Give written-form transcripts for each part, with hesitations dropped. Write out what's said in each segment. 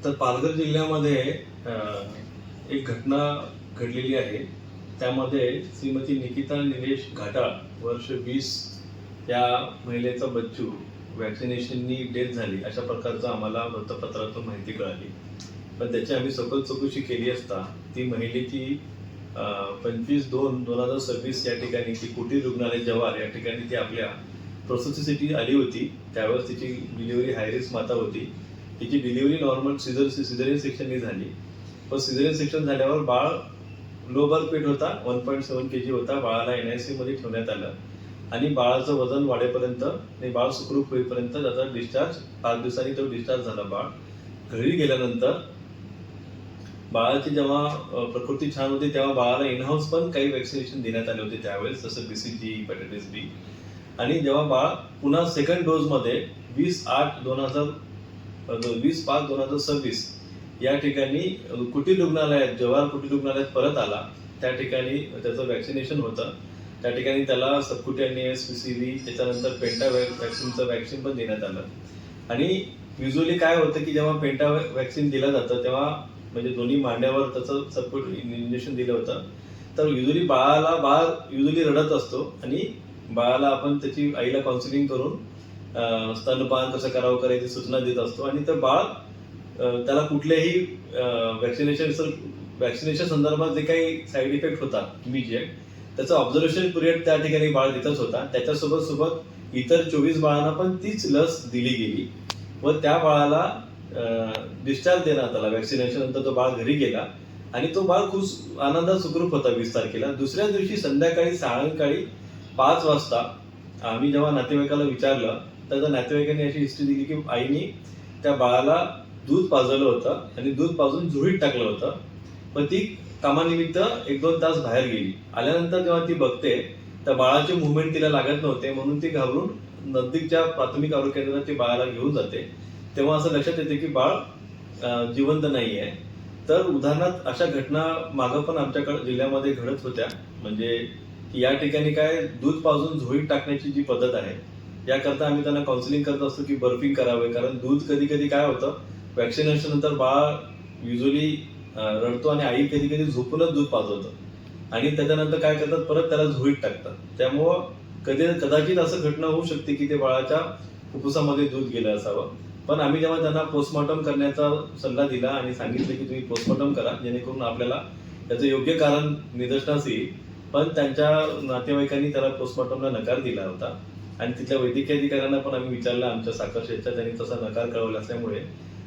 तर पालघर जिल्ह्यामध्ये एक घटना घडलेली आहे. त्यामध्ये श्रीमती निकिता निलेश घाटाळ वर्ष 20 या महिलेचा बच्चू वॅक्सिनेशननी डेथ झाली अशा प्रकारचं आम्हाला वृत्तपत्रातून माहिती कळाली. पण त्याची आम्ही सखोल चौकशी केली असता ती महिलेची 25/2/2026 या ठिकाणी ती कुटीर रुग्णालय जव्हार या ठिकाणी ती आपल्या प्रसूतीसाठी आली होती. त्यावेळेस तिची डिलिव्हरी हायरिस्क माता होती. तिची डिलिव्हरी नॉर्मल सिझेरियन सेक्शननी झाली. पण सिझेरियन सेक्शन झाल्यावर बाळ लो बर्थ वेट होता, 1.7 kg होता. बाळाला NIC मध्ये ठेवण्यात आलं आणि बाळाचं वजन वाढेपर्यंत आणि बाळ सुखरूप होईपर्यंत त्याचा डिस्चार्ज 5 दिवसांनी तो डिस्चार्ज झाला. बाळ घरी गेल्यानंतर बाळाची जेव्हा प्रकृती छान होती तेव्हा बाळाला इनहाऊस पण काही वॅक्सिनेशन देण्यात आले होते त्यावेळेस, जसं BCG, हेपॅटायटिस B. आणि जेव्हा बाळ पुन्हा सेकंड डोजमध्ये 20/5/2026 या ठिकाणी कुटीर रुग्णालयात जव्हार कुटीर रुग्णालयात परत आला, त्या ठिकाणी त्याचं वॅक्सिनेशन होतं. त्या ठिकाणी त्याला सबक्युटेनियस PCV त्याच्यानंतर पेंटा वॅक्सिनचं वॅक्सिन पण देण्यात आलं. आणि युजली काय होतं की जेव्हा पेंटा वॅक्सिन दिलं जातं तेव्हा म्हणजे दोन्ही मांड्यावर त्याचं इंजेक्शन दिलं होतं. तर बाळ युजली रडत असतो आणि बाळाला आपण त्याची आईला काउन्सिलिंग करून स्तनपान कसं करावं करायची सूचना देत असतो. आणि तर बाळ त्याला कुठल्याही वॅक्सिनेशन संदर्भात जे काही साईड इफेक्ट होता इमिजिएट त्याचा ऑब्झर्वेशन पिरियड त्या ठिकाणी बाळ तिथंच होता. त्याच्यासोबत इतर 24 बाळांना पण तीच लस दिली गेली व त्या बाळाला डिस्चार्ज देण्यात आला. वॅक्सिनेशन नंतर तो बाळ घरी गेला आणि तो बाळ खूप आनंदात सुखरूप होता 20 तारखेला. दुसऱ्या दिवशी संध्याकाळी सायंकाळी 5 वाजता आम्ही जेव्हा नातेवाईकाला विचारलं तर त्या नातेवाईकांनी अशी हिस्ट्री दिली की आईने त्या बाळाला दूध पाजलं होतं आणि दूध पाजून झुळीत टाकलं होतं. पण ती कामानिमित्त 1-2 तास बाहेर गेली. आल्यानंतर जेव्हा ती बघते तर बाळाचे मुवमेंट तिला लागत नव्हते, म्हणून ती घाबरून नजदीकच्या प्राथमिक आरोग्य केंद्रात ती बाळाला घेऊन जाते. तेव्हा असं लक्षात येते की बाळ जिवंत नाही आहे. तर उदाहरणार्थ अशा घटना मागं पण आमच्याकडे जिल्ह्यामध्ये घडत होत्या. म्हणजे की या ठिकाणी काय दूध पाजून झोळीत टाकण्याची जी पद्धत आहे याकरता आम्ही त्यांना काउन्सिलिंग करत असतो की बर्फिंग करावे. कारण दूध कधी कधी काय होतं वॅक्सिनेशन नंतर बाळ युजली रडतो आणि आई कधी कधी झोपूनच दूध पाजवतं आणि त्याच्यानंतर काय करतात परत त्याला झोळीत टाकतात. त्यामुळं कदाचित असं घटना होऊ शकते की ते बाळाच्या फुफ्फुसामध्ये दूध गेलं असावं. पण आम्ही जेव्हा त्यांना पोस्टमॉर्टम करण्याचा सल्ला दिला आणि सांगितलं की तुम्ही पोस्टमॉर्टम करा जेणेकरून आपल्याला त्याचं योग्य कारण निदर्शनास येईल, पण त्यांच्या नातेवाईकांनी त्याला पोस्टमॉर्टमला नकार दिला होता. आणि तिथल्या वैद्यकीय अधिकाऱ्यांना पण आम्ही विचारलं आमच्या साखर शेतच्या, त्यांनी तसा नकार कळवला असल्यामुळे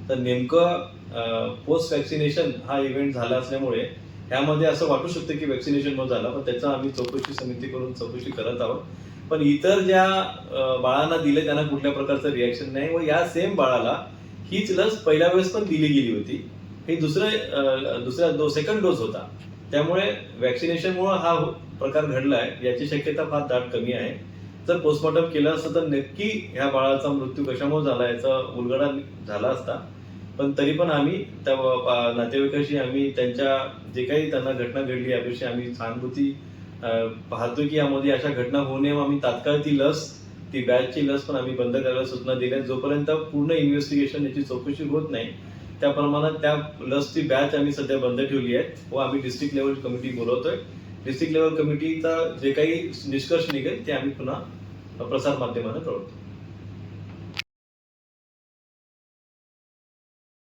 तर नेमकं पोस्ट वॅक्सिनेशन हा इव्हेंट झाला असल्यामुळे ह्यामध्ये असं वाटू शकतं की वॅक्सिनेशन मध्ये झाला, पण त्याचा आम्ही चौकशी समिती करून चौकशी करत आहोत. पण इतर ज्या बाळांना दिले त्यांना कुठल्या प्रकारचं रिॲक्शन नाही व या सेम बाळाला हीच लस पहिल्या वेळेस पण दिली गेली होती. हे दुसरा सेकंड डोस होता. त्यामुळे वॅक्सिनेशनमुळे हा प्रकार घडलाय याची शक्यता फार दाट कमी आहे. जर पोस्टमॉर्टम केलं असतं तर नक्की ह्या बाळाचा मृत्यू कशामुळे झाला याचा उलगडा झाला असता. पण तरी पण आम्ही त्या नातेवाईकाशी आम्ही त्यांच्या जे काही त्यांना घटना घडली याविषयी आम्ही सहानुभूती पाहतोय की यामध्ये अशा घटना होऊ नये. आम्ही तात्काळ ती बॅचची लस पण आम्ही बंद करायला सूचना दिल्या. जोपर्यंत पूर्ण इन्व्हेस्टिगेशन याची चौकशी होत नाही त्या प्रमाणात त्या लसची बॅच आम्ही सध्या बंद ठेवली आहे व आम्ही डिस्ट्रिक्ट लेवल कमिटी बोलवतोय. डिस्ट्रिक्ट लेवल कमिटीचा जे काही निष्कर्ष निघेल ते आम्ही पुन्हा प्रसार माध्यमांना कळवतो.